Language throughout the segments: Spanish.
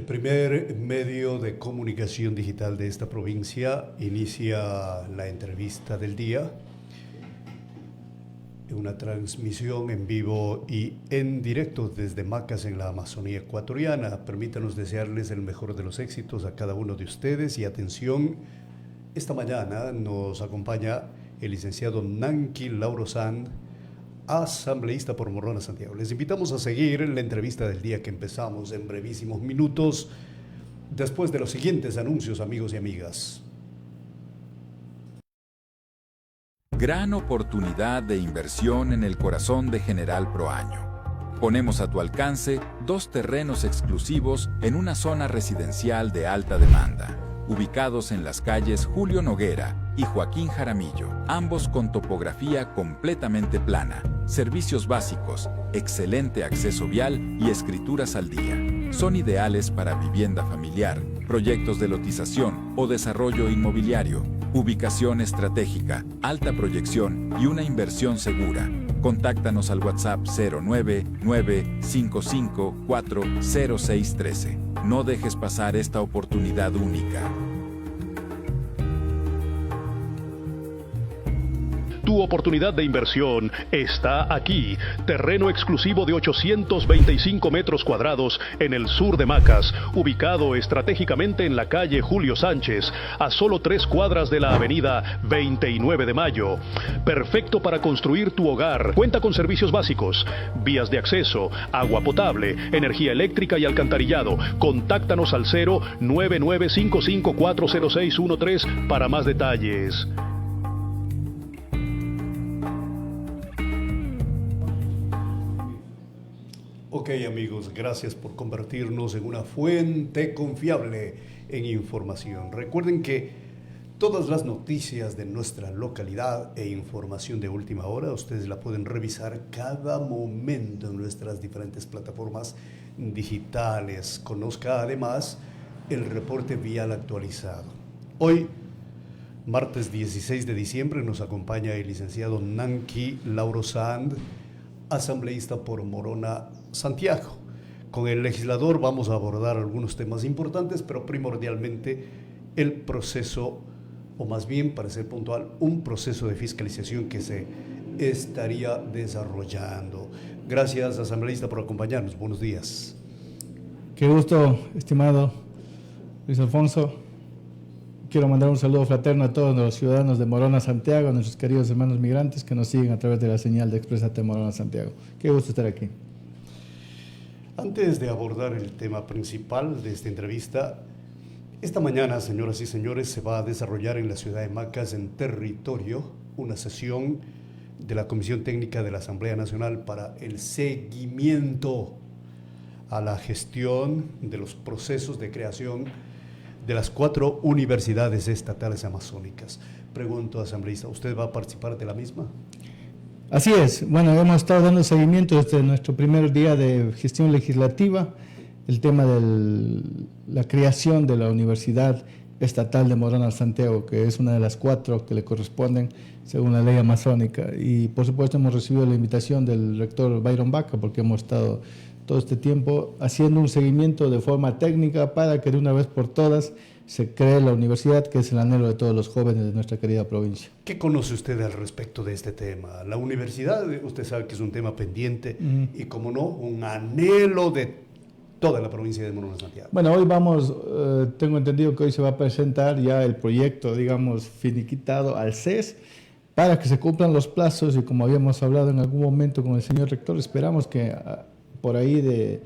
primer medio de comunicación digital de esta provincia inicia la entrevista del día, una transmisión en vivo y en directo desde Macas en la Amazonía ecuatoriana. Permítanos desearles el mejor de los éxitos a cada uno de ustedes y atención, esta mañana nos acompaña el licenciado Nanki Lauro Sand, asambleísta por Morona, Santiago. Les invitamos a seguir la entrevista del día que empezamos en brevísimos minutos después de los siguientes anuncios, amigos y amigas. Gran oportunidad de inversión en el corazón de General Proaño. Ponemos a tu alcance 2 terrenos exclusivos en una zona residencial de alta demanda, ubicados en las calles Julio Noguera y Joaquín Jaramillo, ambos con topografía completamente plana, servicios básicos, excelente acceso vial y escrituras al día. Son ideales para vivienda familiar, proyectos de lotización o desarrollo inmobiliario. Ubicación estratégica, alta proyección y una inversión segura. Contáctanos al WhatsApp 099-554-0613. No dejes pasar esta oportunidad única. Tu oportunidad de inversión está aquí. Terreno exclusivo de 825 metros cuadrados en el sur de Macas, ubicado estratégicamente en la calle Julio Sánchez, a solo 3 cuadras de la avenida 29 de Mayo. Perfecto para construir tu hogar. Cuenta con servicios básicos, vías de acceso, agua potable, energía eléctrica y alcantarillado. Contáctanos al 099-5540613 para más detalles. Ok, amigos, gracias por convertirnos en una fuente confiable en información. Recuerden que todas las noticias de nuestra localidad e información de última hora, ustedes la pueden revisar cada momento en nuestras diferentes plataformas digitales. Conozca además el reporte vial actualizado. Hoy, martes 16 de diciembre, nos acompaña el licenciado Nanki Lauro Sand, asambleísta por Morona, Santiago. Con el legislador vamos a abordar algunos temas importantes, pero primordialmente el proceso, o más bien, para ser puntual, un proceso de fiscalización que se estaría desarrollando. Gracias, asambleísta, por acompañarnos. Buenos días. Qué gusto, estimado Luis Alfonso. Quiero mandar un saludo fraterno a todos los ciudadanos de Morona, Santiago, a nuestros queridos hermanos migrantes que nos siguen a través de la señal de Exprésate Morona, Santiago. Qué gusto estar aquí. Antes de abordar el tema principal de esta entrevista, esta mañana, señoras y señores, se va a desarrollar en la ciudad de Macas, en territorio, una sesión de la Comisión Técnica de la Asamblea Nacional para el seguimiento a la gestión de los procesos de creación de las 4 universidades estatales amazónicas. Pregunto, asambleísta, ¿usted va a participar de la misma? Así es. Bueno, hemos estado dando seguimiento desde nuestro primer día de gestión legislativa, el tema de la creación de la Universidad Estatal de Morona, Santiago, que es una de las 4 que le corresponden según la ley amazónica. Y por supuesto hemos recibido la invitación del rector Byron Vaca, porque hemos estado todo este tiempo haciendo un seguimiento de forma técnica para que de una vez por todas se cree la universidad, que es el anhelo de todos los jóvenes de nuestra querida provincia. ¿Qué conoce usted al respecto de este tema? La universidad, usted sabe que es un tema pendiente y, como no, un anhelo de toda la provincia de Morona, Santiago. Bueno, hoy vamos, tengo entendido que hoy se va a presentar ya el proyecto, digamos, finiquitado al CES para que se cumplan los plazos y, como habíamos hablado en algún momento con el señor rector, esperamos que por ahí de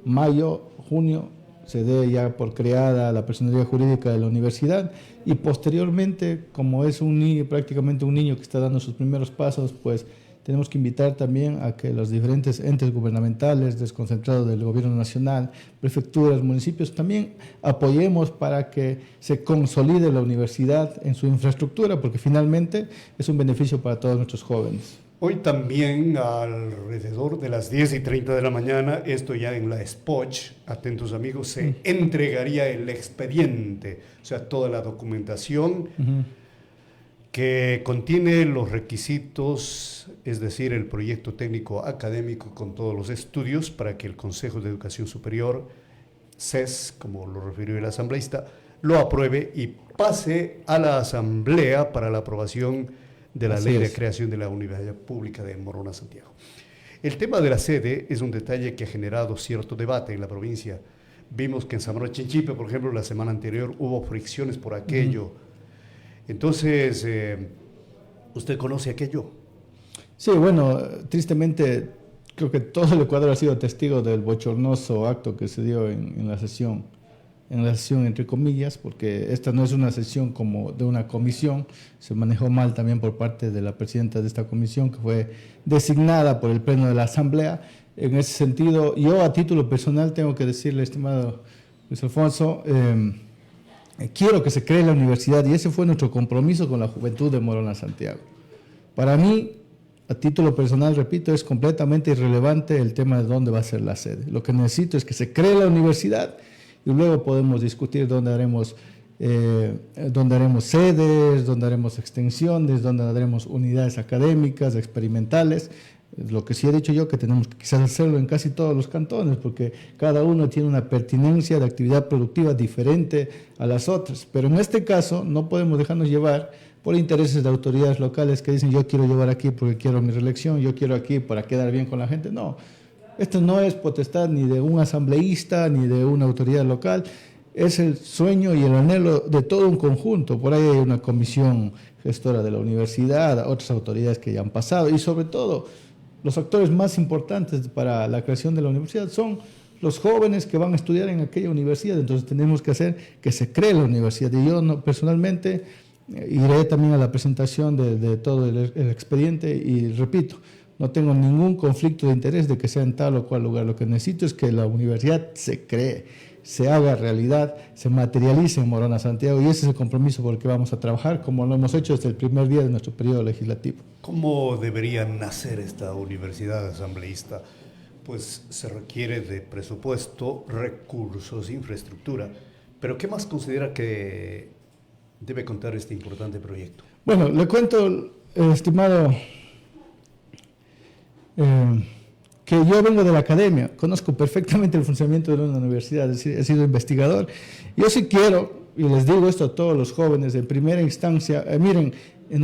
mayo, junio, se dé ya por creada la personería jurídica de la universidad y posteriormente, como es un niño, prácticamente un niño que está dando sus primeros pasos, pues tenemos que invitar también a que los diferentes entes gubernamentales desconcentrados del gobierno nacional, prefecturas, municipios, también apoyemos para que se consolide la universidad en su infraestructura, porque finalmente es un beneficio para todos nuestros jóvenes. Hoy también, alrededor de las 10:30 de la mañana, esto ya en la SPOCH, atentos amigos, se entregaría el expediente, o sea, toda la documentación que contiene los requisitos, es decir, el proyecto técnico académico con todos los estudios para que el Consejo de Educación Superior CES, como lo refirió el asambleísta, lo apruebe y pase a la asamblea para la aprobación de la ley de creación de la Universidad Pública de Morona, Santiago. El tema de la sede es un detalle que ha generado cierto debate en la provincia. Vimos que en Zamora Chinchipe, por ejemplo, la semana anterior hubo fricciones por aquello. Entonces, ¿usted conoce aquello? Sí, bueno, tristemente creo que todo el Ecuador ha sido testigo del bochornoso acto que se dio en la sesión entre comillas, porque esta no es una sesión como de una comisión, se manejó mal también por parte de la presidenta de esta comisión, que fue designada por el Pleno de la Asamblea. En ese sentido, yo a título personal tengo que decirle, estimado Luis Alfonso, quiero que se cree la universidad, y ese fue nuestro compromiso con la juventud de Morona, Santiago. Para mí, a título personal, repito, es completamente irrelevante el tema de dónde va a ser la sede. Lo que necesito es que se cree la universidad y luego podemos discutir dónde haremos sedes, dónde haremos extensiones, dónde haremos unidades académicas, experimentales. Lo que sí he dicho yo, que tenemos que quizás hacerlo en casi todos los cantones, porque cada uno tiene una pertinencia de actividad productiva diferente a las otras. Pero en este caso no podemos dejarnos llevar por intereses de autoridades locales que dicen yo quiero llevar aquí porque quiero mi reelección, yo quiero aquí para quedar bien con la gente. No, esto no es potestad ni de un asambleísta ni de una autoridad local, es el sueño y el anhelo de todo un conjunto. Por ahí hay una comisión gestora de la universidad, otras autoridades que ya han pasado y sobre todo los actores más importantes para la creación de la universidad son los jóvenes que van a estudiar en aquella universidad. Entonces tenemos que hacer que se cree la universidad. Y yo personalmente iré también a la presentación de todo el expediente y repito, no tengo ningún conflicto de interés de que sea en tal o cual lugar. Lo que necesito es que la universidad se cree, se haga realidad, se materialice en Morona, Santiago, y ese es el compromiso por el que vamos a trabajar, como lo hemos hecho desde el primer día de nuestro periodo legislativo. ¿Cómo debería nacer esta universidad asambleísta? Pues se requiere de presupuesto, recursos, infraestructura, pero ¿qué más considera que debe contar este importante proyecto? Bueno, le cuento, estimado, que yo vengo de la academia, conozco perfectamente el funcionamiento de una universidad, es decir, he sido investigador. Yo sí quiero, y les digo esto a todos los jóvenes, en primera instancia, miren,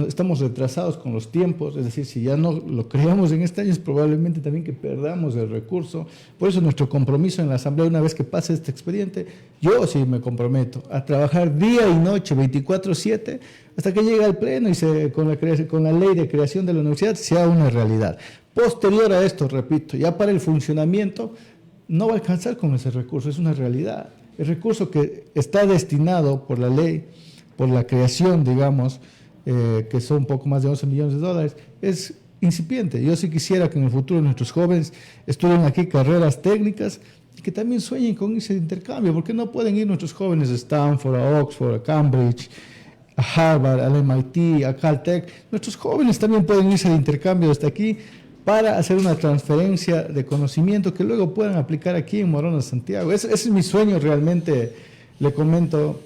estamos retrasados con los tiempos, es decir, si ya no lo creamos en este año, es probablemente también que perdamos el recurso. Por eso nuestro compromiso en la Asamblea, una vez que pase este expediente, yo sí me comprometo a trabajar día y noche, 24/7, hasta que llegue al Pleno y con la ley de creación de la universidad sea una realidad. Posterior a esto, repito, ya para el funcionamiento, no va a alcanzar con ese recurso, es una realidad. El recurso que está destinado por la ley, por la creación, digamos, que son un poco más de 11 millones de dólares, es incipiente. Yo sí quisiera que en el futuro nuestros jóvenes estudien aquí carreras técnicas y que también sueñen con irse de intercambio, porque no pueden ir nuestros jóvenes a Stanford, a Oxford, a Cambridge, a Harvard, al MIT, a Caltech. Nuestros jóvenes también pueden irse de intercambio desde aquí para hacer una transferencia de conocimiento que luego puedan aplicar aquí en Morona, Santiago. Ese es mi sueño realmente, le comento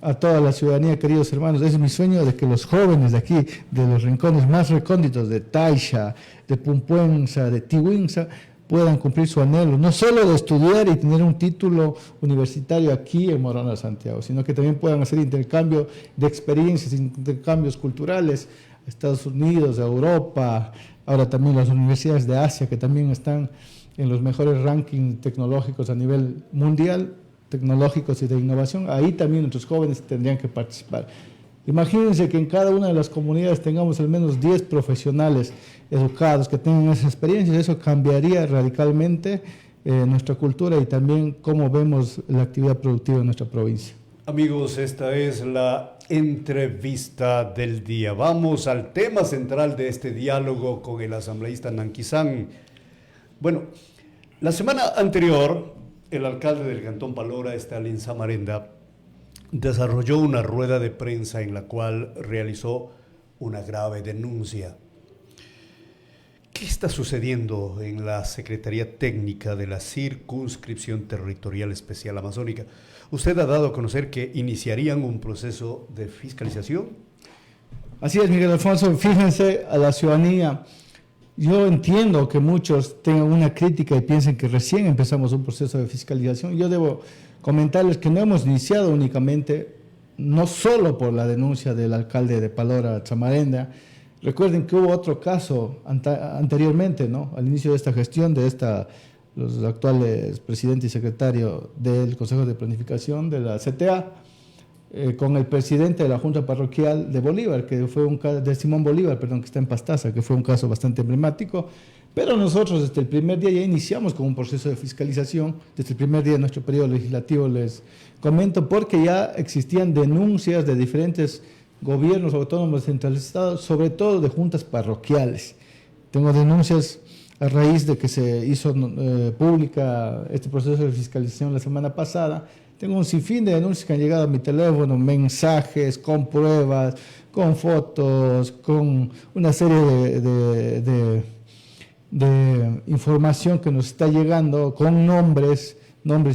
a toda la ciudadanía, queridos hermanos, ese es mi sueño, de que los jóvenes de aquí, de los rincones más recónditos, de Taisha, de Pumpuenza, de Tihuinza, puedan cumplir su anhelo, no solo de estudiar y tener un título universitario aquí en Morona, Santiago, sino que también puedan hacer intercambio de experiencias, intercambios culturales a Estados Unidos, a Europa, ahora también las universidades de Asia, que también están en los mejores rankings tecnológicos a nivel mundial, tecnológicos y de innovación. Ahí también nuestros jóvenes tendrían que participar. Imagínense que en cada una de las comunidades tengamos al menos 10 profesionales educados que tengan esas experiencias. Eso cambiaría radicalmente nuestra cultura y también cómo vemos la actividad productiva en nuestra provincia. Amigos, esta es la entrevista del día. Vamos al tema central de este diálogo con el asambleísta Nanquizán. Bueno, la semana anterior, el alcalde del Cantón Palora, Stalin Samarenda, desarrolló una rueda de prensa en la cual realizó una grave denuncia. ¿Qué está sucediendo en la Secretaría Técnica de la Circunscripción Territorial Especial Amazónica? Usted ha dado a conocer que iniciarían un proceso de fiscalización. Así es, Miguel Alfonso. Fíjense a la ciudadanía. Yo entiendo que muchos tengan una crítica y piensen que recién empezamos un proceso de fiscalización. Yo debo comentarles que no hemos iniciado únicamente, no solo por la denuncia del alcalde de Palora, Chamarenda. Recuerden que hubo otro caso anteriormente, ¿no? Al inicio de esta gestión, los actuales presidente y secretario del Consejo de Planificación de la CTA, con el presidente de la Junta Parroquial de Bolívar, que fue de Simón Bolívar, perdón, que está en Pastaza, que fue un caso bastante emblemático. Pero nosotros desde el primer día ya iniciamos con un proceso de fiscalización, desde el primer día de nuestro periodo legislativo, les comento, porque ya existían denuncias de diferentes gobiernos autónomos descentralizados, sobre todo de juntas parroquiales. Tengo denuncias a raíz de que se hizo pública este proceso de fiscalización la semana pasada. Tengo un sinfín de denuncias que han llegado a mi teléfono, mensajes, con pruebas, con fotos, con una serie de información que nos está llegando, con nombres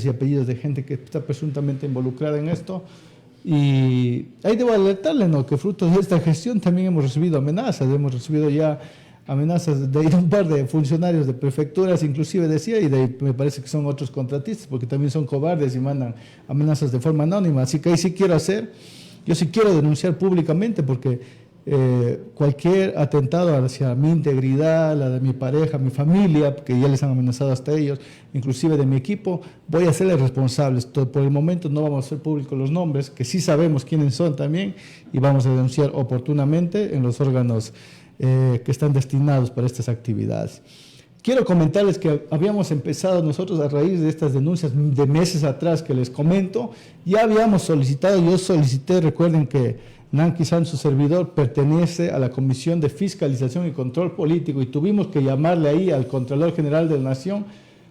y apellidos de gente que está presuntamente involucrada en esto. Y ahí debo alertarle, ¿no?, que fruto de esta gestión también hemos recibido amenazas. Hemos recibido ya amenazas de un par de funcionarios de prefecturas, inclusive decía, y me parece que son otros contratistas, porque también son cobardes y mandan amenazas de forma anónima. Así que ahí sí yo sí quiero denunciar públicamente, porque cualquier atentado hacia mi integridad, la de mi pareja, mi familia, que ya les han amenazado hasta ellos, inclusive de mi equipo, voy a hacerles responsables. Por el momento no vamos a hacer públicos los nombres, que sí sabemos quiénes son también, y vamos a denunciar oportunamente en los órganos que están destinados para estas actividades. Quiero comentarles que habíamos empezado nosotros, a raíz de estas denuncias de meses atrás que les comento, ya habíamos solicitado, yo solicité, recuerden que Nanqui San, su servidor, pertenece a la Comisión de Fiscalización y Control Político, y tuvimos que llamarle ahí al Contralor General de la Nación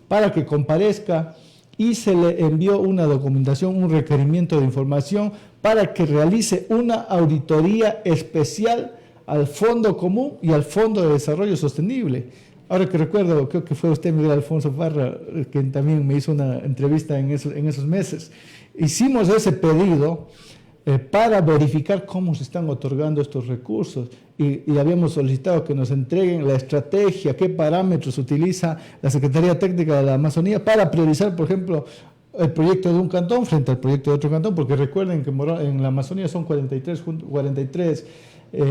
para que comparezca, y se le envió una documentación, un requerimiento de información para que realice una auditoría especial al Fondo Común y al Fondo de Desarrollo Sostenible. Ahora que recuerdo, creo que fue usted, Miguel Alfonso Parra, que también me hizo una entrevista en esos meses. Hicimos ese pedido para verificar cómo se están otorgando estos recursos, y habíamos solicitado que nos entreguen la estrategia, qué parámetros utiliza la Secretaría Técnica de la Amazonía para priorizar, por ejemplo, el proyecto de un cantón frente al proyecto de otro cantón, porque recuerden que en la Amazonía son 43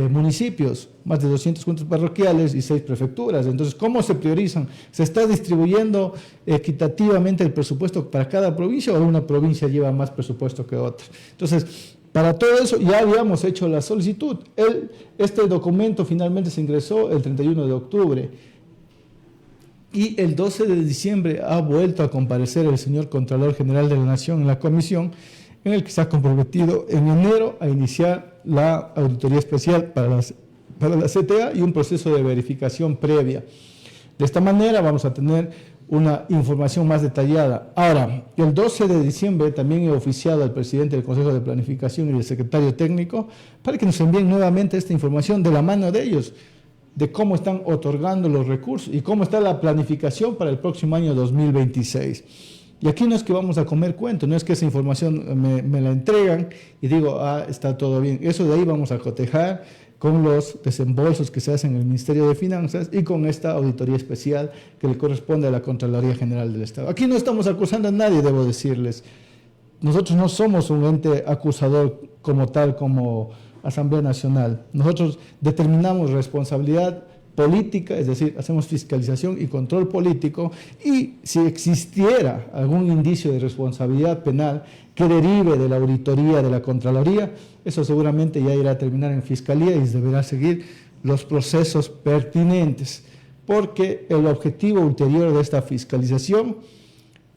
municipios, más de 200 juntas parroquiales y 6 prefecturas. Entonces, ¿cómo se priorizan? ¿Se está distribuyendo equitativamente el presupuesto para cada provincia, o una provincia lleva más presupuesto que otra? Entonces, para todo eso ya habíamos hecho la solicitud. Este documento finalmente se ingresó el 31 de octubre y el 12 de diciembre ha vuelto a comparecer el señor Contralor General de la Nación en la comisión, en el que se ha comprometido en enero a iniciar la auditoría especial para la CTA y un proceso de verificación previa. De esta manera vamos a tener una información más detallada. Ahora, el 12 de diciembre también he oficiado al presidente del Consejo de Planificación y al secretario técnico para que nos envíen nuevamente esta información de la mano de ellos, de cómo están otorgando los recursos y cómo está la planificación para el próximo año 2026. Y aquí no es que vamos a comer cuento, no es que esa información me la entregan y digo, está todo bien. Eso de ahí vamos a cotejar con los desembolsos que se hacen en el Ministerio de Finanzas y con esta auditoría especial que le corresponde a la Contraloría General del Estado. Aquí no estamos acusando a nadie, debo decirles. Nosotros no somos un ente acusador como tal, como Asamblea Nacional. Nosotros determinamos responsabilidad política, es decir, hacemos fiscalización y control político, y si existiera algún indicio de responsabilidad penal que derive de la auditoría de la Contraloría, eso seguramente ya irá a terminar en Fiscalía y deberá seguir los procesos pertinentes, porque el objetivo ulterior de esta fiscalización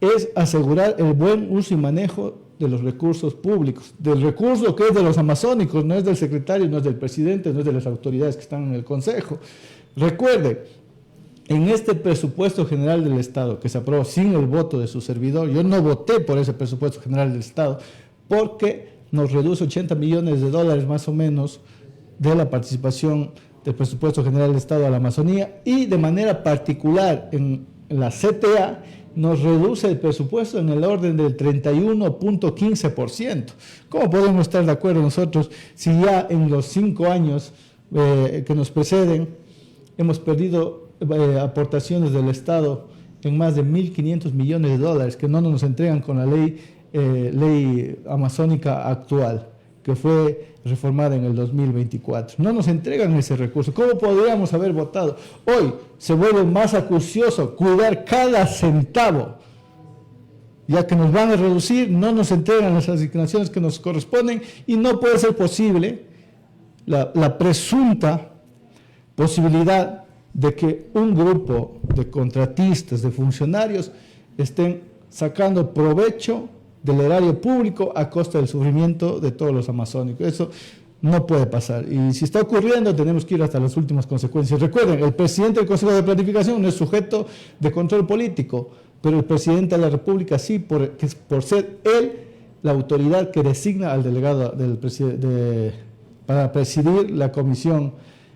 es asegurar el buen uso y manejo de los recursos públicos, del recurso que es de los amazónicos, no es del secretario, no es del presidente, no es de las autoridades que están en el Consejo. Recuerde, en este presupuesto general del Estado, que se aprobó sin el voto de su servidor, yo no voté por ese presupuesto general del Estado, porque nos reduce $80 millones más o menos de la participación del presupuesto general del Estado a la Amazonía, y de manera particular en la CTA nos reduce el presupuesto en el orden del 31.15%. ¿Cómo podemos estar de acuerdo nosotros si ya en los 5 años que nos preceden hemos perdido aportaciones del Estado en más de $1.500 millones que no nos entregan con la ley ley amazónica actual, que fue reformada en el 2024. No nos entregan ese recurso. ¿Cómo podríamos haber votado? Hoy se vuelve más acucioso cuidar cada centavo, ya que nos van a reducir, no nos entregan las asignaciones que nos corresponden y no puede ser posible la presunta posibilidad de que un grupo de contratistas, de funcionarios, estén sacando provecho del erario público a costa del sufrimiento de todos los amazónicos. Eso no puede pasar. Y si está ocurriendo, tenemos que ir hasta las últimas consecuencias. Recuerden, el presidente del Consejo de Planificación no es sujeto de control político, pero el presidente de la República sí, por ser él la autoridad que designa al delegado para presidir la comisión,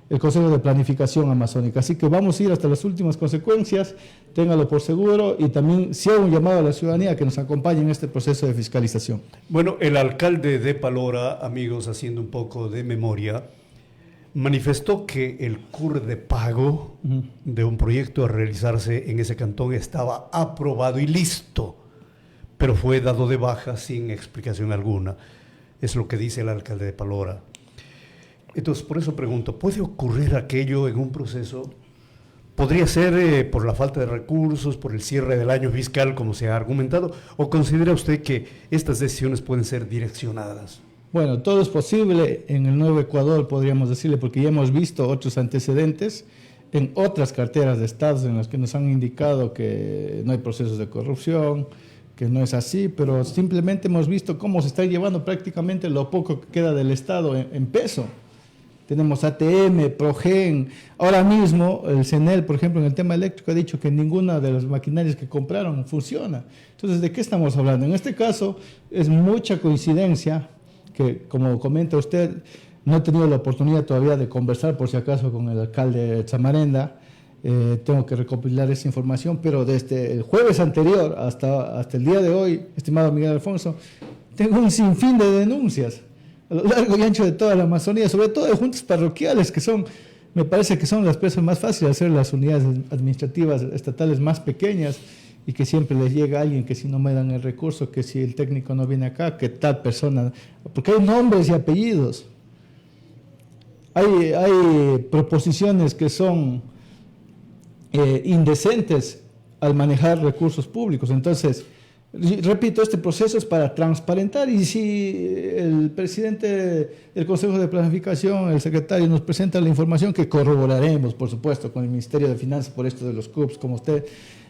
el Consejo de Planificación Amazónica. Así que vamos a ir hasta las últimas consecuencias, téngalo por seguro, y también si hago un llamado a la ciudadanía que nos acompañe en este proceso de fiscalización. Bueno, el alcalde de Palora, amigos, haciendo un poco de memoria, manifestó que el CUR de pago de un proyecto a realizarse en ese cantón estaba aprobado y listo, pero fue dado de baja sin explicación alguna. Es lo que dice el alcalde de Palora. Entonces, por eso pregunto, ¿puede ocurrir aquello en un proceso? ¿Podría ser por la falta de recursos, por el cierre del año fiscal, como se ha argumentado? ¿O considera usted que estas decisiones pueden ser direccionadas? Bueno, todo es posible en el Nuevo Ecuador, podríamos decirle, porque ya hemos visto otros antecedentes en otras carteras de estados en las que nos han indicado que no hay procesos de corrupción, que no es así, pero simplemente hemos visto cómo se está llevando prácticamente lo poco que queda del Estado en peso. Tenemos ATM, Progen, ahora mismo el CENEL, por ejemplo, en el tema eléctrico ha dicho que ninguna de las maquinarias que compraron funciona. Entonces, ¿de qué estamos hablando? En este caso es mucha coincidencia que, como comenta usted, no he tenido la oportunidad todavía de conversar, por si acaso, con el alcalde de Chamarenda. Tengo que recopilar esa información, pero desde el jueves anterior hasta el día de hoy, estimado Miguel Alfonso, tengo un sinfín de denuncias a lo largo y ancho de toda la Amazonía, sobre todo de juntas parroquiales, que son, me parece que son las presas más fáciles de hacer las unidades administrativas estatales más pequeñas, y que siempre les llega alguien que si no me dan el recurso, que si el técnico no viene acá, que tal persona, porque hay nombres y apellidos. Hay proposiciones que son indecentes al manejar recursos públicos. Entonces, repito, este proceso es para transparentar, y si el presidente del Consejo de Planificación, el secretario, nos presenta la información, que corroboraremos, por supuesto, con el Ministerio de Finanzas por esto de los CUPs, como usted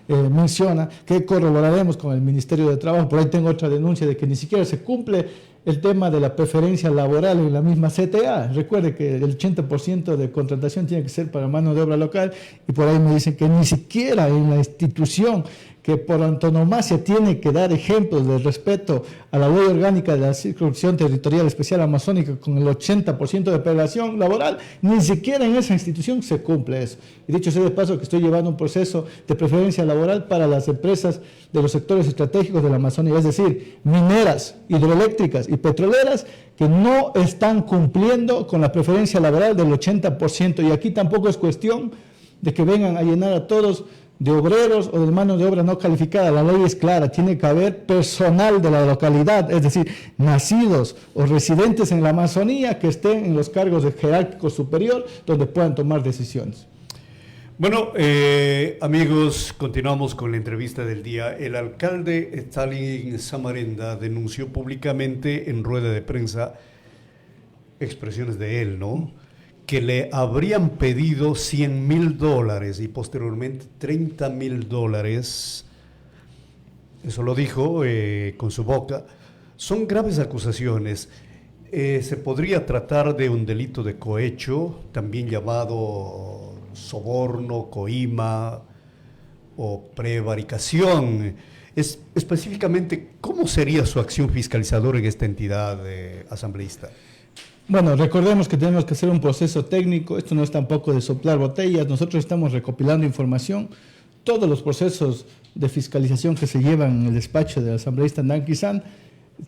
menciona, que corroboraremos con el Ministerio de Trabajo. Por ahí tengo otra denuncia de que ni siquiera se cumple el tema de la preferencia laboral en la misma CTA. Recuerde que el 80% de contratación tiene que ser para mano de obra local, y por ahí me dicen que ni siquiera en la institución que por antonomasia tiene que dar ejemplos de respeto a la ley orgánica de la circunscripción territorial especial amazónica con el 80% de población laboral, ni siquiera en esa institución se cumple eso. Y dicho sea de paso, que estoy llevando un proceso de preferencia laboral para las empresas de los sectores estratégicos de la Amazonía, es decir, mineras, hidroeléctricas y petroleras, que no están cumpliendo con la preferencia laboral del 80%. Y aquí tampoco es cuestión de que vengan a llenar a todos de obreros o de mano de obra no calificada. La ley es clara, tiene que haber personal de la localidad, es decir, nacidos o residentes en la Amazonía que estén en los cargos de jerárquico superior donde puedan tomar decisiones. Bueno, amigos, continuamos con la entrevista del día. El alcalde Stalin Samarenda denunció públicamente en rueda de prensa expresiones de él, ¿no?, que le habrían pedido $100,000 y posteriormente $30,000. Eso lo dijo con su boca. Son graves acusaciones. Se podría tratar de un delito de cohecho, también llamado soborno, coima o prevaricación. Específicamente, ¿cómo sería su acción fiscalizadora en esta entidad asambleísta? Bueno, recordemos que tenemos que hacer un proceso técnico. Esto no es tampoco de soplar botellas. Nosotros estamos recopilando información. Todos los procesos de fiscalización que se llevan en el despacho del asambleísta Nanquisán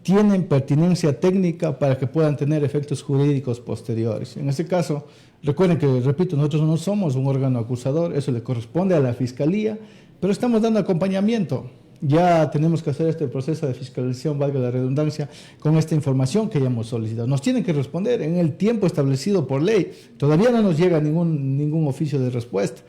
tienen pertinencia técnica para que puedan tener efectos jurídicos posteriores. En este caso, recuerden que, repito, nosotros no somos un órgano acusador, eso le corresponde a la Fiscalía, pero estamos dando acompañamiento. ya tenemos que hacer este proceso de fiscalización, valga la redundancia, con esta información que ya hemos solicitado. Nos tienen que responder en el tiempo establecido por ley. Todavía no nos llega ningún oficio de respuesta.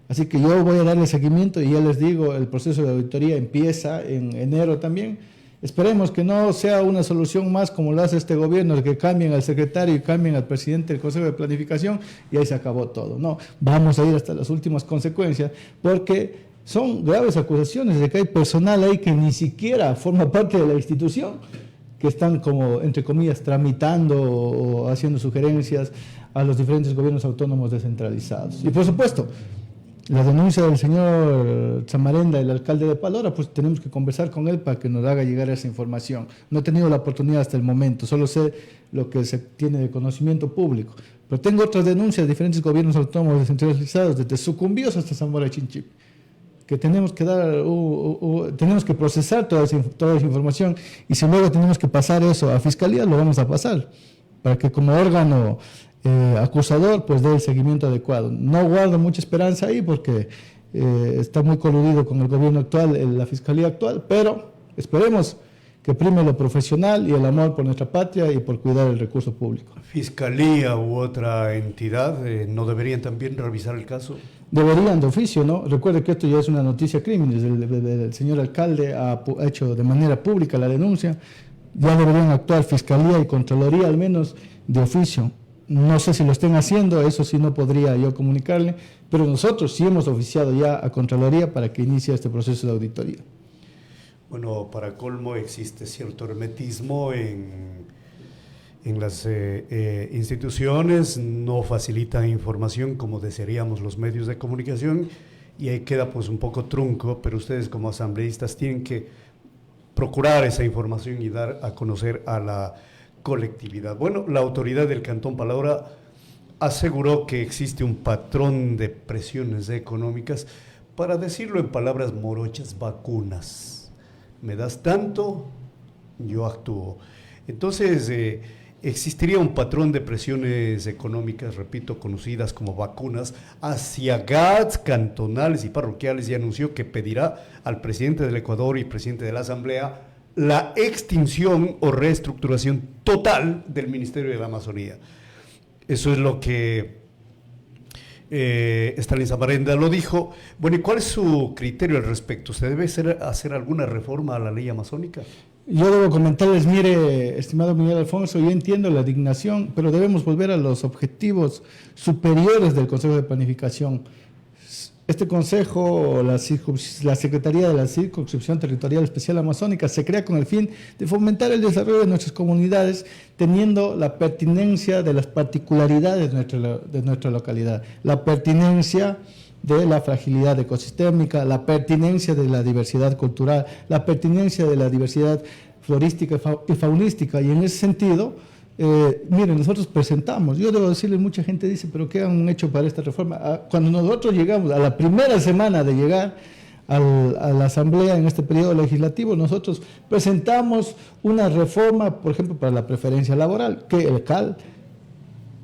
Así que yo voy a darle seguimiento y ya les digo, el proceso de auditoría empieza en enero también. Esperemos que no sea una solución más como lo hace este gobierno, que cambien al secretario y cambien al presidente del Consejo de Planificación y ahí se acabó todo. No, vamos a ir hasta las últimas consecuencias porque son graves acusaciones de que hay personal ahí que ni siquiera forma parte de la institución, que están como, entre comillas, tramitando o haciendo sugerencias a los diferentes gobiernos autónomos descentralizados. Y por supuesto, la denuncia del señor Zamarenda, el alcalde de Palora, pues tenemos que conversar con él para que nos haga llegar esa información. No he tenido la oportunidad hasta el momento, solo sé lo que se tiene de conocimiento público. Pero tengo otras denuncias de diferentes gobiernos autónomos descentralizados, desde Sucumbíos hasta Zamora Chinchipe, que tenemos que tenemos que procesar toda esa información y si luego tenemos que pasar eso a Fiscalía, lo vamos a pasar, para que como órgano acusador pues dé el seguimiento adecuado. No guardo mucha esperanza ahí porque está muy coludido con el gobierno actual, la Fiscalía actual, pero esperemos que prime lo profesional y el amor por nuestra patria y por cuidar el recurso público. ¿Fiscalía u otra entidad no deberían también revisar el caso? Deberían de oficio, ¿no? Recuerde que esto ya es una noticia crímenes, el señor alcalde ha hecho de manera pública la denuncia, ya deberían actuar Fiscalía y Contraloría al menos de oficio. No sé si lo estén haciendo, eso sí no podría yo comunicarle, pero nosotros sí hemos oficiado ya a Contraloría para que inicie este proceso de auditoría. Bueno, para colmo existe cierto hermetismo en las instituciones, no facilitan información como desearíamos los medios de comunicación y ahí queda pues un poco trunco, pero ustedes como asambleístas tienen que procurar esa información y dar a conocer a la colectividad. Bueno, la autoridad del Cantón Palora aseguró que existe un patrón de presiones económicas, para decirlo en palabras morochas, vacunas. Me das tanto, yo actúo. Entonces, existiría un patrón de presiones económicas, repito, conocidas como vacunas, hacia GATS cantonales y parroquiales, y anunció que pedirá al presidente del Ecuador y presidente de la Asamblea la extinción o reestructuración total del Ministerio de la Amazonía. Eso es lo que Stalin Zamarenda lo dijo. Bueno, ¿y cuál es su criterio al respecto? ¿Se debe hacer alguna reforma a la ley amazónica? Yo debo comentarles, mire, estimado Miguel Alfonso, yo entiendo la indignación, pero debemos volver a los objetivos superiores del Consejo de Planificación. Este consejo, la Secretaría de la Circunscripción Territorial Especial Amazónica, se crea con el fin de fomentar el desarrollo de nuestras comunidades, teniendo la pertinencia de las particularidades de nuestra localidad, la pertinencia de la fragilidad ecosistémica, la pertinencia de la diversidad cultural, la pertinencia de la diversidad florística y faunística, y en ese sentido, miren, nosotros presentamos, yo debo decirle, mucha gente dice, pero ¿qué han hecho para esta reforma? Cuando nosotros llegamos a la primera semana de llegar a la Asamblea en este periodo legislativo, nosotros presentamos una reforma, por ejemplo, para la preferencia laboral, que el CAL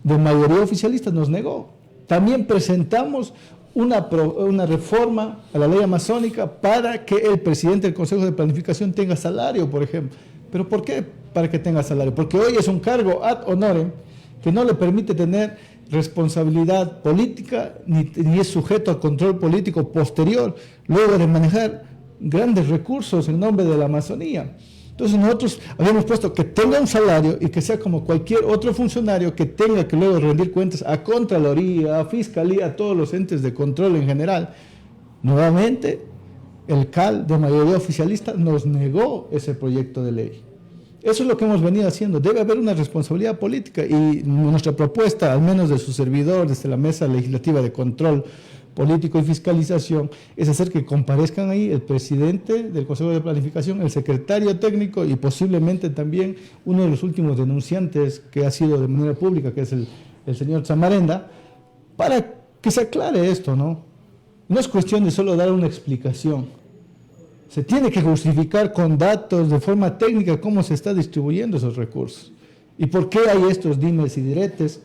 de mayoría oficialista nos negó. También presentamos una reforma a la ley amazónica para que el presidente del Consejo de Planificación tenga salario, por ejemplo. ¿Pero por qué para que tenga salario? Porque hoy es un cargo ad honorem que no le permite tener responsabilidad política ni es sujeto a control político posterior, luego de manejar grandes recursos en nombre de la Amazonía. Entonces nosotros habíamos puesto que tenga un salario y que sea como cualquier otro funcionario que tenga que luego rendir cuentas a Contraloría, a Fiscalía, a todos los entes de control en general. Nuevamente, el CAL de mayoría oficialista nos negó ese proyecto de ley. Eso es lo que hemos venido haciendo. Debe haber una responsabilidad política y nuestra propuesta, al menos de su servidor, desde la Mesa Legislativa de Control Político y Fiscalización, es hacer que comparezcan ahí el presidente del Consejo de Planificación, el secretario técnico y posiblemente también uno de los últimos denunciantes que ha sido de manera pública, que es el señor Zamarenda, para que se aclare esto, ¿no? No es cuestión de solo dar una explicación. Se tiene que justificar con datos de forma técnica cómo se está distribuyendo esos recursos y por qué hay estos dimes y diretes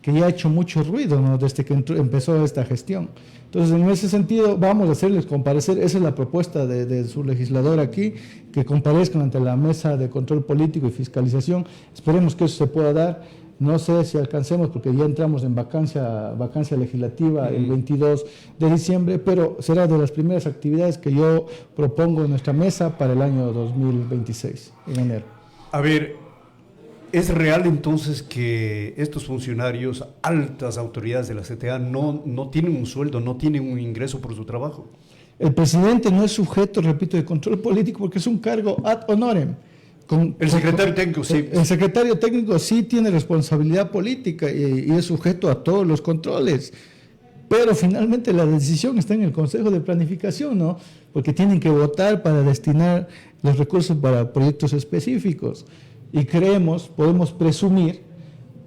que ya ha hecho mucho ruido, ¿no?, desde que empezó esta gestión. Entonces, en ese sentido, vamos a hacerles comparecer, esa es la propuesta de su legislador aquí, que comparezcan ante la mesa de control político y fiscalización. Esperemos que eso se pueda dar. No sé si alcancemos, porque ya entramos en vacancia legislativa el 22 de diciembre, pero será de las primeras actividades que yo propongo en nuestra mesa para el año 2026, en enero. A ver, ¿es real entonces que estos funcionarios, altas autoridades de la CTA, no tienen un sueldo, no tienen un ingreso por su trabajo? El presidente no es sujeto, repito, de control político porque es un cargo ad honorem. El secretario técnico sí. El secretario técnico sí tiene responsabilidad política y es sujeto a todos los controles. Pero finalmente la decisión está en el Consejo de Planificación, ¿no? Porque tienen que votar para destinar los recursos para proyectos específicos. Y podemos presumir,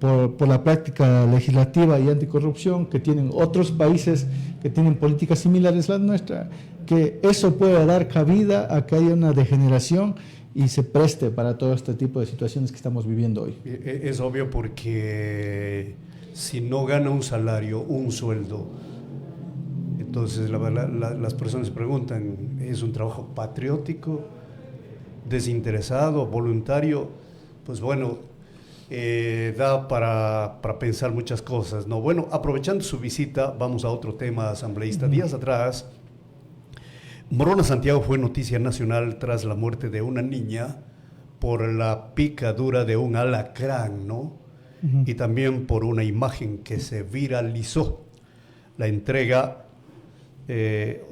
por la práctica legislativa y anticorrupción que tienen otros países que tienen políticas similares a la nuestra, que eso puede dar cabida a que haya una degeneración y se preste para todo este tipo de situaciones que estamos viviendo hoy. Es obvio, porque si no gana un salario, un sueldo, entonces las personas se preguntan, ¿es un trabajo patriótico, desinteresado, voluntario? Pues bueno, da para pensar muchas cosas, ¿no? Bueno, aprovechando su visita, vamos a otro tema, asambleísta. Días atrás, Morona Santiago fue noticia nacional tras la muerte de una niña por la picadura de un alacrán, ¿no? Y también por una imagen que se viralizó,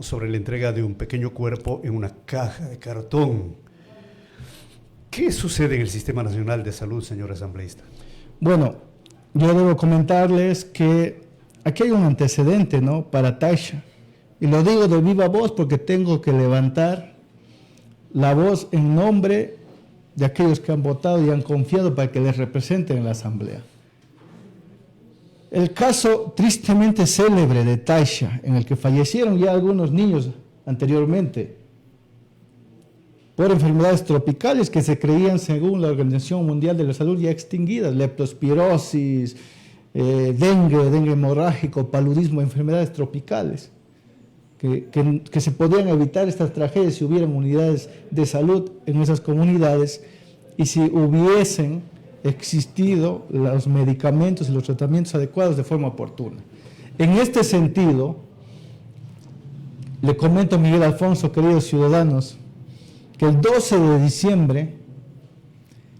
sobre la entrega de un pequeño cuerpo en una caja de cartón. ¿Qué sucede en el Sistema Nacional de Salud, señor asambleísta? Bueno, yo debo comentarles que aquí hay un antecedente, ¿no?, para Taisha. Y lo digo de viva voz porque tengo que levantar la voz en nombre de aquellos que han votado y han confiado para que les representen en la Asamblea. El caso tristemente célebre de Taisha, en el que fallecieron ya algunos niños anteriormente por enfermedades tropicales que se creían, según la Organización Mundial de la Salud, ya extinguidas: leptospirosis, dengue hemorrágico, paludismo, enfermedades tropicales. Que se podrían evitar estas tragedias si hubieran unidades de salud en esas comunidades y si hubiesen existido los medicamentos y los tratamientos adecuados de forma oportuna. En este sentido, le comento a Miguel Alfonso, queridos ciudadanos, que el 12 de diciembre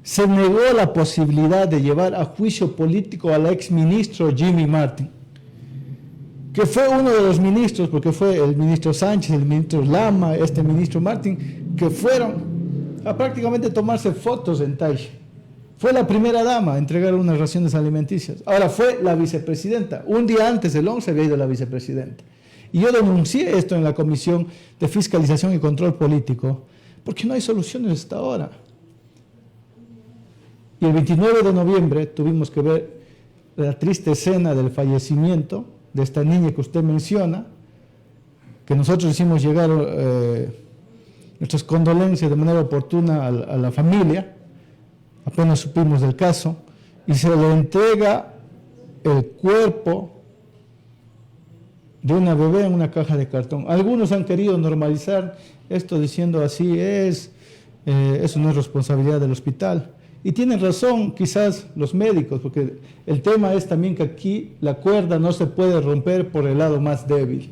se negó la posibilidad de llevar a juicio político al exministro Jimmy Martin, que fue uno de los ministros, porque fue el ministro Sánchez, el ministro Lama, este ministro Martin, que fueron a prácticamente tomarse fotos en Taisha. Fue la primera dama a entregar unas raciones alimenticias. Ahora fue la vicepresidenta. Un día antes, el 11, había ido la vicepresidenta. Y yo denuncié esto en la Comisión de Fiscalización y Control Político, porque no hay soluciones hasta ahora. Y el 29 de noviembre tuvimos que ver la triste escena del fallecimiento de esta niña que usted menciona, que nosotros hicimos llegar nuestras condolencias de manera oportuna a la familia, apenas supimos del caso, y se le entrega el cuerpo de una bebé en una caja de cartón. Algunos han querido normalizar esto diciendo así es, eso no es responsabilidad del hospital. Y tienen razón quizás los médicos, porque el tema es también que aquí la cuerda no se puede romper por el lado más débil.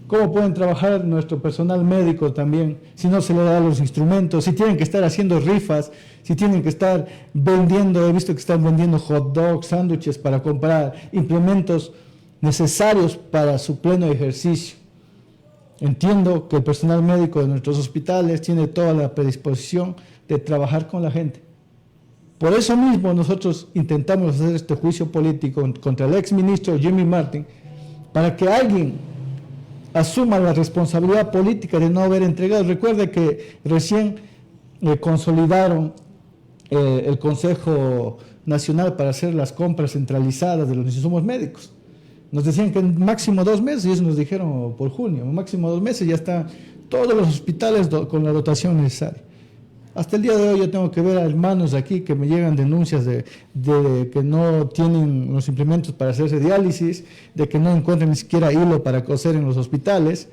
¿Cómo pueden trabajar nuestro personal médico también si no se le da los instrumentos? Si tienen que estar haciendo rifas, si tienen que estar vendiendo, he visto que están vendiendo hot dogs, sándwiches para comprar implementos necesarios para su pleno ejercicio. Entiendo que el personal médico de nuestros hospitales tiene toda la predisposición de trabajar con la gente. Por eso mismo nosotros intentamos hacer este juicio político contra el exministro Jimmy Martin, para que alguien asuma la responsabilidad política de no haber entregado. Recuerde que recién consolidaron el Consejo Nacional para hacer las compras centralizadas de los insumos médicos. Nos decían que en máximo 2 meses, y eso nos dijeron por junio, en máximo 2 meses ya están todos los hospitales con la dotación necesaria. Hasta el día de hoy yo tengo que ver a hermanos aquí que me llegan denuncias de que no tienen los implementos para hacerse diálisis, de que no encuentran ni siquiera hilo para coser en los hospitales.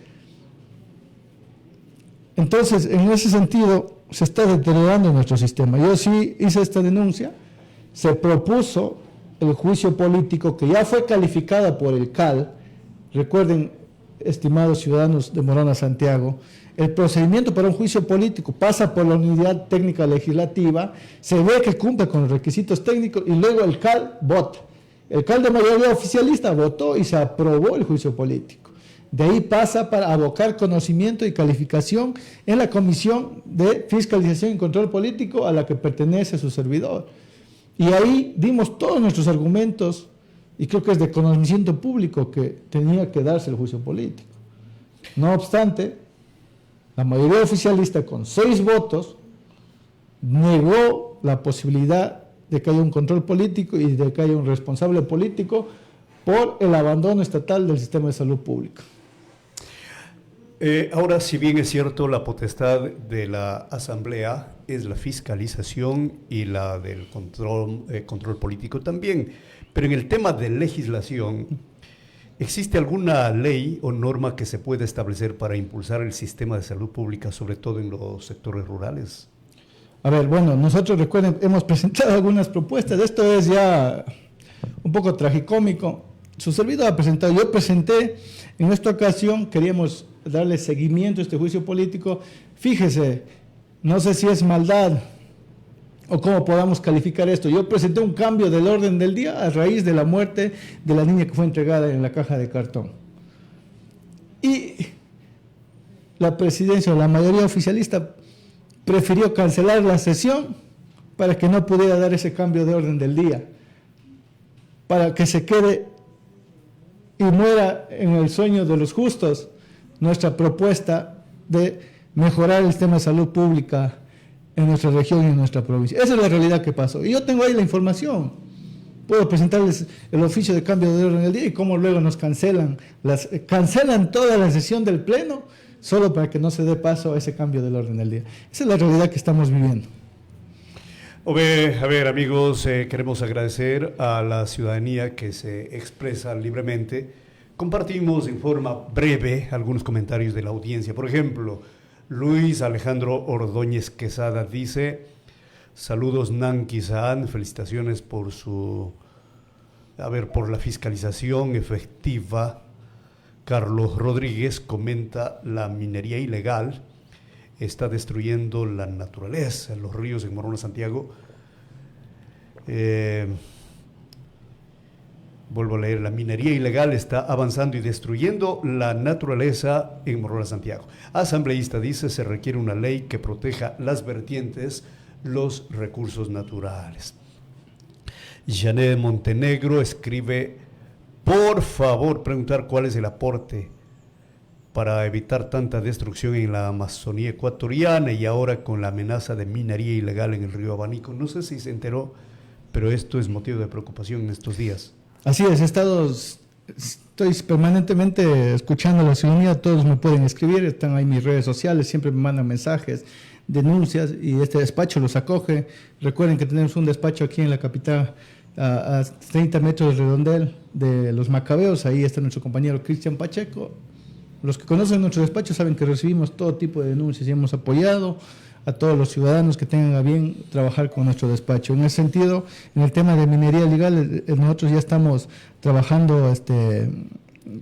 Entonces, en ese sentido, se está deteriorando nuestro sistema. Yo sí hice esta denuncia, se propuso el juicio político que ya fue calificado por el CAL. Recuerden, estimados ciudadanos de Morona Santiago, el procedimiento para un juicio político pasa por la unidad técnica legislativa, se ve que cumple con los requisitos técnicos y luego el CAL vota. El CAL de mayoría oficialista votó y se aprobó el juicio político. De ahí pasa para abocar conocimiento y calificación en la Comisión de Fiscalización y Control Político a la que pertenece su servidor. Y ahí dimos todos nuestros argumentos y creo que es de conocimiento público que tenía que darse el juicio político. No obstante, la mayoría oficialista con 6 votos negó la posibilidad de que haya un control político y de que haya un responsable político por el abandono estatal del sistema de salud pública. Ahora, si bien es cierto, la potestad de la Asamblea es la fiscalización y la del control político también, pero en el tema de legislación, ¿existe alguna ley o norma que se pueda establecer para impulsar el sistema de salud pública, sobre todo en los sectores rurales? A ver, bueno, nosotros, recuerden, hemos presentado algunas propuestas. Esto es ya un poco tragicómico. Su servidor ha presentado, yo presenté, en esta ocasión queríamos darle seguimiento a este juicio político. Fíjese, no sé si es maldad o cómo podamos calificar esto. Yo presenté un cambio del orden del día a raíz de la muerte de la niña que fue entregada en la caja de cartón. Y la presidencia o la mayoría oficialista prefirió cancelar la sesión para que no pudiera dar ese cambio de orden del día, para que se quede y muera en el sueño de los justos nuestra propuesta de mejorar el sistema de salud pública en nuestra región y en nuestra provincia. Esa es la realidad que pasó. Y yo tengo ahí la información. Puedo presentarles el oficio de cambio de orden del día y cómo luego nos cancelan toda la sesión del Pleno solo para que no se dé paso a ese cambio del orden del día. Esa es la realidad que estamos viviendo. A ver, amigos, queremos agradecer a la ciudadanía que se expresa libremente. Compartimos en forma breve algunos comentarios de la audiencia. Por ejemplo, Luis Alejandro Ordóñez Quesada dice: saludos Nanqui Saan, felicitaciones por por la fiscalización efectiva. Carlos Rodríguez comenta: la minería ilegal está destruyendo la naturaleza, los ríos en Morona Santiago. Vuelvo a leer: la minería ilegal está avanzando y destruyendo la naturaleza en Morona Santiago. Asambleísta dice: se requiere una ley que proteja las vertientes, los recursos naturales. Janet Montenegro escribe: por favor, preguntar cuál es el aporte para evitar tanta destrucción en la Amazonía ecuatoriana y ahora con la amenaza de minería ilegal en el río Abanico. No sé si se enteró, pero esto es motivo de preocupación en estos días. Así es, estoy permanentemente escuchando a la ciudadanía, todos me pueden escribir, están ahí mis redes sociales, siempre me mandan mensajes, denuncias y este despacho los acoge. Recuerden que tenemos un despacho aquí en la capital a 30 metros del redondel de Los Macabeos, ahí está nuestro compañero Cristian Pacheco. Los que conocen nuestro despacho saben que recibimos todo tipo de denuncias y hemos apoyado a todos los ciudadanos que tengan a bien trabajar con nuestro despacho. En ese sentido, en el tema de minería ilegal, nosotros ya estamos trabajando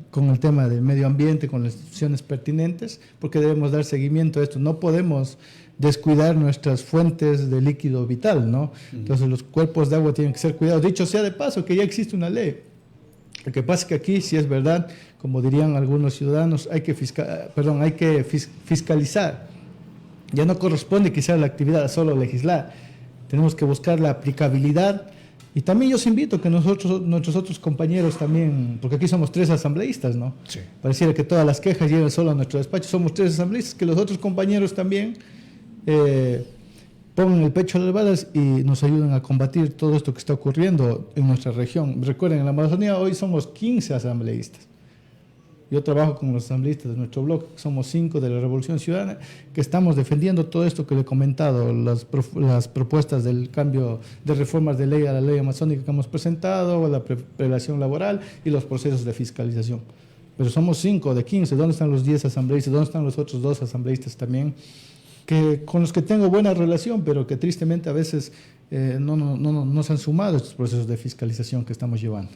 con el tema del medio ambiente, con las instituciones pertinentes, porque debemos dar seguimiento a esto. No podemos descuidar nuestras fuentes de líquido vital, ¿no? Entonces los cuerpos de agua tienen que ser cuidados. Dicho sea de paso, que ya existe una ley. Lo que pasa es que aquí, si es verdad, como dirían algunos ciudadanos, hay que fiscalizar. Ya no corresponde quizás la actividad solo legislar. Tenemos que buscar la aplicabilidad. Y también yo os invito a que nuestros otros compañeros también, porque aquí somos 3 asambleístas, ¿no? Sí. Pareciera que todas las quejas llegan solo a nuestro despacho. Somos 3 asambleístas, que los otros compañeros también pongan el pecho a las balas y nos ayuden a combatir todo esto que está ocurriendo en nuestra región. Recuerden, en la Amazonía hoy somos 15 asambleístas. Yo trabajo con los asambleístas de nuestro bloque, somos 5 de la Revolución Ciudadana, que estamos defendiendo todo esto que le he comentado, las propuestas del cambio de reformas de ley a la ley amazónica que hemos presentado, la prelación laboral y los procesos de fiscalización. Pero somos 5 de 15, ¿dónde están los 10 asambleístas? ¿Dónde están los otros 2 asambleístas también? Con los que tengo buena relación, pero que tristemente a veces no se han sumado a estos procesos de fiscalización que estamos llevando.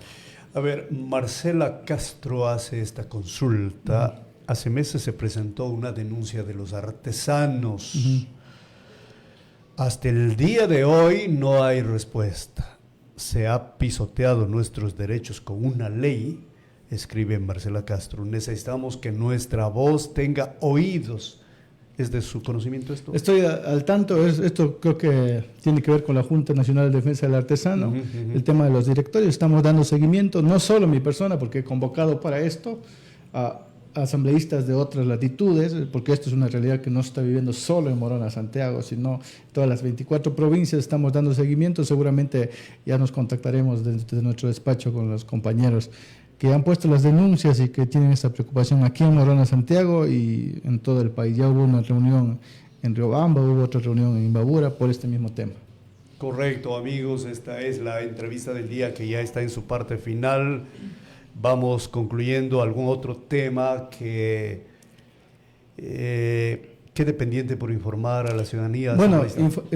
A ver, Marcela Castro hace esta consulta. Hace meses se presentó una denuncia de los artesanos. Hasta el día de hoy no hay respuesta. Se ha pisoteado nuestros derechos con una ley, escribe Marcela Castro. Necesitamos que nuestra voz tenga oídos. ¿Es de su conocimiento esto? Estoy al tanto. Esto creo que tiene que ver con la Junta Nacional de Defensa del Artesano, el tema de los directorios. Estamos dando seguimiento, no solo mi persona, porque he convocado para esto a asambleístas de otras latitudes, porque esto es una realidad que no se está viviendo solo en Morona, Santiago, sino todas las 24 provincias estamos dando seguimiento. Seguramente ya nos contactaremos desde nuestro despacho con los compañeros que han puesto las denuncias y que tienen esta preocupación aquí en Morona, Santiago y en todo el país. Ya hubo una reunión en Riobamba, hubo otra reunión en Imbabura por este mismo tema. Correcto, amigos, esta es la entrevista del día que ya está en su parte final. Vamos concluyendo. ¿Algún otro tema que quede pendiente por informar a la ciudadanía? Bueno,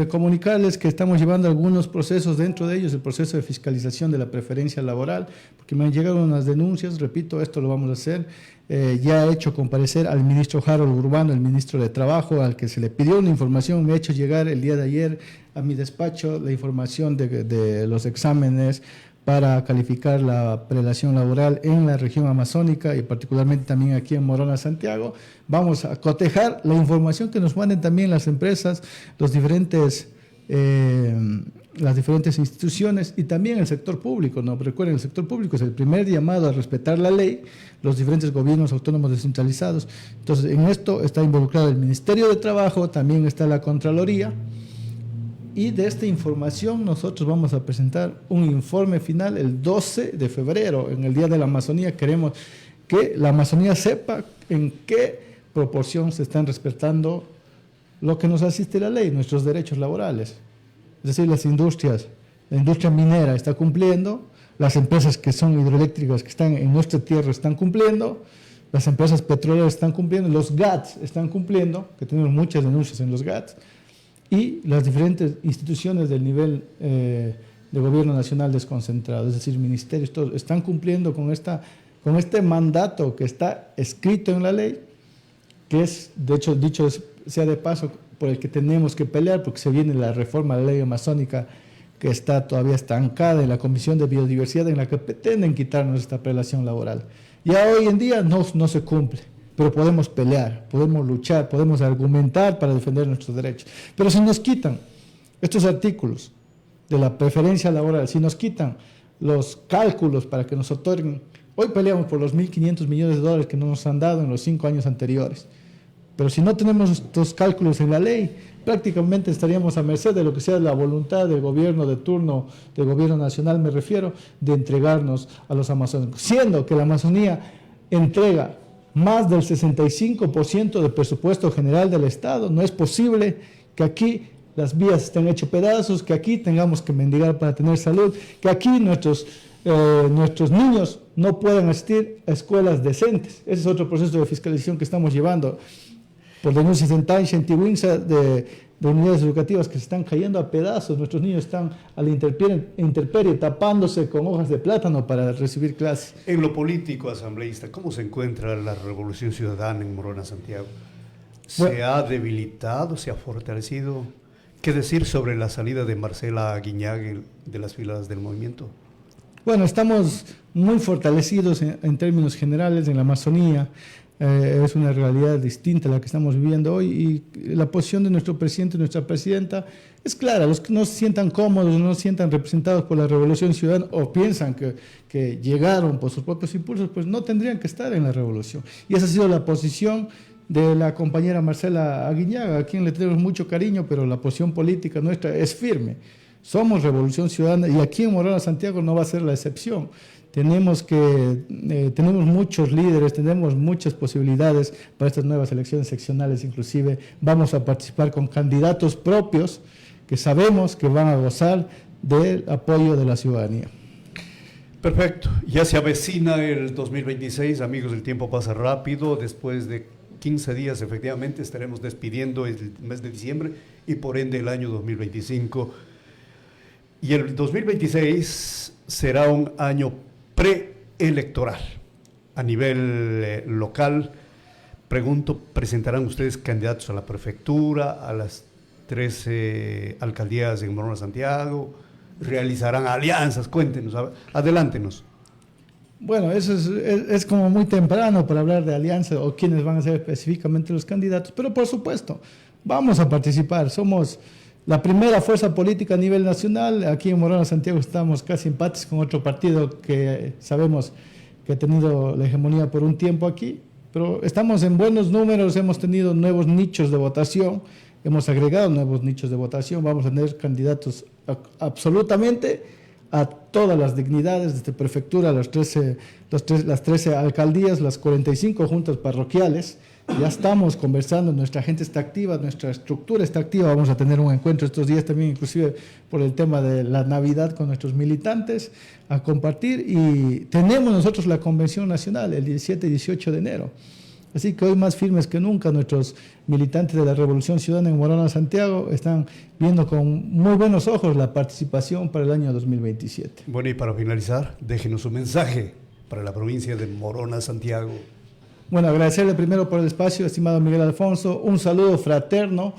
comunicarles que estamos llevando algunos procesos, dentro de ellos el proceso de fiscalización de la preferencia laboral, porque me han llegado unas denuncias, repito, esto lo vamos a hacer. Ya he hecho comparecer al ministro Harold Urbano, el ministro de Trabajo, al que se le pidió una información. Me ha hecho llegar el día de ayer a mi despacho la información de los exámenes para calificar la prelación laboral en la región amazónica y particularmente también aquí en Morona, Santiago. Vamos a cotejar la información que nos manden también las empresas, las diferentes instituciones y también el sector público, ¿no? Recuerden, el sector público es el primer llamado a respetar la ley, los diferentes gobiernos autónomos descentralizados. Entonces, en esto está involucrado el Ministerio de Trabajo, también está la Contraloría. Y de esta información nosotros vamos a presentar un informe final el 12 de febrero, en el Día de la Amazonía. Queremos que la Amazonía sepa en qué proporción se están respetando lo que nos asiste la ley, nuestros derechos laborales. Es decir, la industria minera está cumpliendo, las empresas que son hidroeléctricas que están en nuestra tierra están cumpliendo, las empresas petroleras están cumpliendo, los GATS están cumpliendo, que tenemos muchas denuncias en los GATS, y las diferentes instituciones del nivel de gobierno nacional desconcentrado, es decir, ministerios, todos están cumpliendo con este mandato que está escrito en la ley, que es, de hecho, dicho sea de paso, por el que tenemos que pelear, porque se viene la reforma de la ley amazónica que está todavía estancada en la Comisión de Biodiversidad, en la que pretenden quitarnos esta prelación laboral. Ya hoy en día no se cumple. Pero podemos pelear, podemos luchar, podemos argumentar para defender nuestros derechos. Pero si nos quitan estos artículos de la preferencia laboral, si nos quitan los cálculos para que nos otorguen, hoy peleamos por los 1.500 millones de dólares que no nos han dado en los 5 años anteriores. Pero si no tenemos estos cálculos en la ley, prácticamente estaríamos a merced de lo que sea la voluntad del gobierno de turno, del gobierno nacional, me refiero, de entregarnos a los amazónicos. Siendo que la Amazonía entrega más del 65% del presupuesto general del Estado. No es posible que aquí las vías estén hechas pedazos, que aquí tengamos que mendigar para tener salud, que aquí nuestros niños no puedan asistir a escuelas decentes. Ese es otro proceso de fiscalización que estamos llevando por denuncias en Tansha, en Tiwinsa, de unidades educativas que se están cayendo a pedazos. Nuestros niños están a la intemperie tapándose con hojas de plátano para recibir clases. En lo político, asambleísta, ¿cómo se encuentra la Revolución Ciudadana en Morona, Santiago? ¿Se ha debilitado, se ha fortalecido? ¿Qué decir sobre la salida de Marcela Aguiñaga de las filas del movimiento? Bueno, estamos muy fortalecidos en términos generales en la Amazonía. Es una realidad distinta a la que estamos viviendo hoy y la posición de nuestro presidente y nuestra presidenta es clara. Los que no se sientan cómodos, no se sientan representados por la Revolución Ciudadana o piensan que llegaron por sus propios impulsos, pues no tendrían que estar en la revolución. Y esa ha sido la posición de la compañera Marcela Aguiñaga, a quien le tenemos mucho cariño, pero la posición política nuestra es firme. Somos Revolución Ciudadana y aquí en Morona Santiago no va a ser la excepción. Tenemos muchos líderes, tenemos muchas posibilidades para estas nuevas elecciones seccionales. Inclusive vamos a participar con candidatos propios que sabemos que van a gozar del apoyo de la ciudadanía. Perfecto. Ya se avecina el 2026, amigos, el tiempo pasa rápido. Después de 15 días, efectivamente, estaremos despidiendo el mes de diciembre y por ende el año 2025. Y el 2026 será un año preelectoral. A nivel local, pregunto, ¿presentarán ustedes candidatos a la prefectura, a las 13 alcaldías en Morona Santiago? ¿Realizarán alianzas? Cuéntenos, adelántenos. Bueno, eso es como muy temprano para hablar de alianza o quiénes van a ser específicamente los candidatos, pero por supuesto, vamos a participar. Somos la primera fuerza política a nivel nacional. Aquí en Morona Santiago estamos casi empates con otro partido que sabemos que ha tenido la hegemonía por un tiempo aquí, pero estamos en buenos números, hemos tenido nuevos nichos de votación, hemos agregado nuevos nichos de votación, vamos a tener candidatos absolutamente a todas las dignidades, desde prefectura, las 13 alcaldías, las 45 juntas parroquiales. Ya estamos conversando, nuestra gente está activa, nuestra estructura está activa. Vamos a tener un encuentro estos días también, inclusive por el tema de la Navidad, con nuestros militantes a compartir. Y tenemos nosotros la Convención Nacional el 17 y 18 de enero. Así que hoy más firmes que nunca nuestros militantes de la Revolución Ciudadana en Morona Santiago están viendo con muy buenos ojos la participación para el año 2027. Bueno, y para finalizar, déjenos un mensaje para la provincia de Morona Santiago. Bueno, agradecerle primero por el espacio, estimado Miguel Alfonso, un saludo fraterno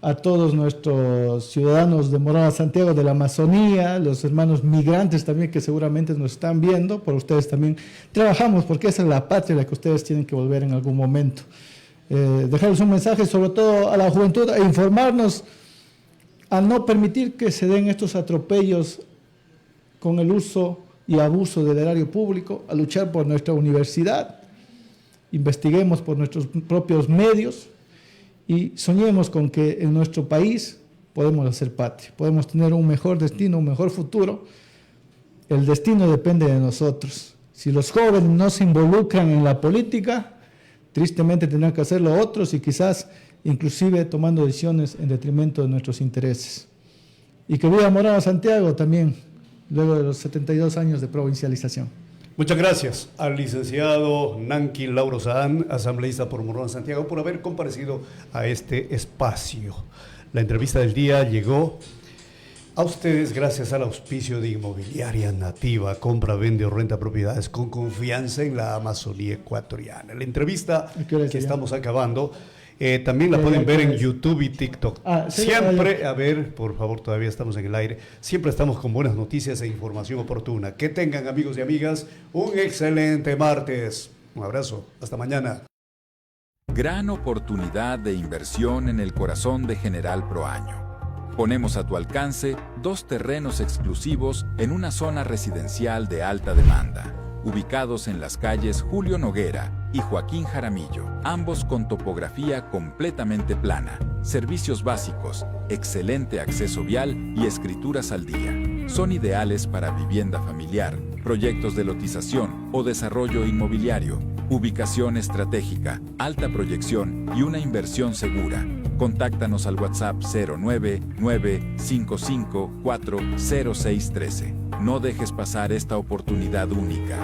a todos nuestros ciudadanos de Morona Santiago, de la Amazonía, los hermanos migrantes también que seguramente nos están viendo, por ustedes también trabajamos porque esa es la patria a la que ustedes tienen que volver en algún momento. Dejarles un mensaje sobre todo a la juventud e informarnos a no permitir que se den estos atropellos con el uso y abuso del erario público, a luchar por nuestra universidad, investiguemos por nuestros propios medios y soñemos con que en nuestro país podemos hacer patria, podemos tener un mejor destino, un mejor futuro. El destino depende de nosotros. Si los jóvenes no se involucran en la política, tristemente tendrán que hacerlo otros y quizás inclusive tomando decisiones en detrimento de nuestros intereses. Y que viva Morona Santiago también, luego de los 72 años de provincialización. Muchas gracias al licenciado Nanki Lauro Saán, asambleísta por Morona Santiago, por haber comparecido a este espacio. La entrevista del día llegó a ustedes gracias al auspicio de Inmobiliaria Nativa, compra, vende o renta propiedades con confianza en la Amazonía ecuatoriana. La entrevista que estamos acabando también la pueden ver en YouTube y TikTok. Siempre, a ver, por favor, todavía estamos en el aire. Siempre estamos con buenas noticias e información oportuna. Que tengan, amigos y amigas, un excelente martes. Un abrazo. Hasta mañana. Gran oportunidad de inversión en el corazón de General Proaño. Ponemos a tu alcance 2 terrenos exclusivos en una zona residencial de alta demanda, ubicados en las calles Julio Noguera y Joaquín Jaramillo, ambos con topografía completamente plana, servicios básicos, excelente acceso vial y escrituras al día. Son ideales para vivienda familiar, proyectos de lotización o desarrollo inmobiliario, ubicación estratégica, alta proyección y una inversión segura. Contáctanos al WhatsApp 099-554-0613. No dejes pasar esta oportunidad única.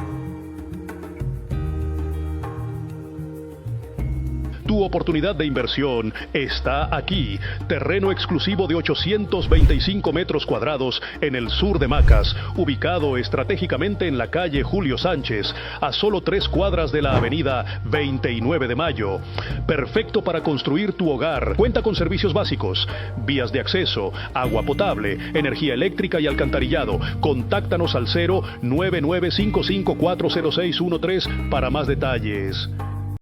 Tu oportunidad de inversión está aquí. Terreno exclusivo de 825 metros cuadrados en el sur de Macas, ubicado estratégicamente en la calle Julio Sánchez, a solo 3 cuadras de la avenida 29 de Mayo. Perfecto para construir tu hogar. Cuenta con servicios básicos, vías de acceso, agua potable, energía eléctrica y alcantarillado. Contáctanos al 099-5540613 para más detalles.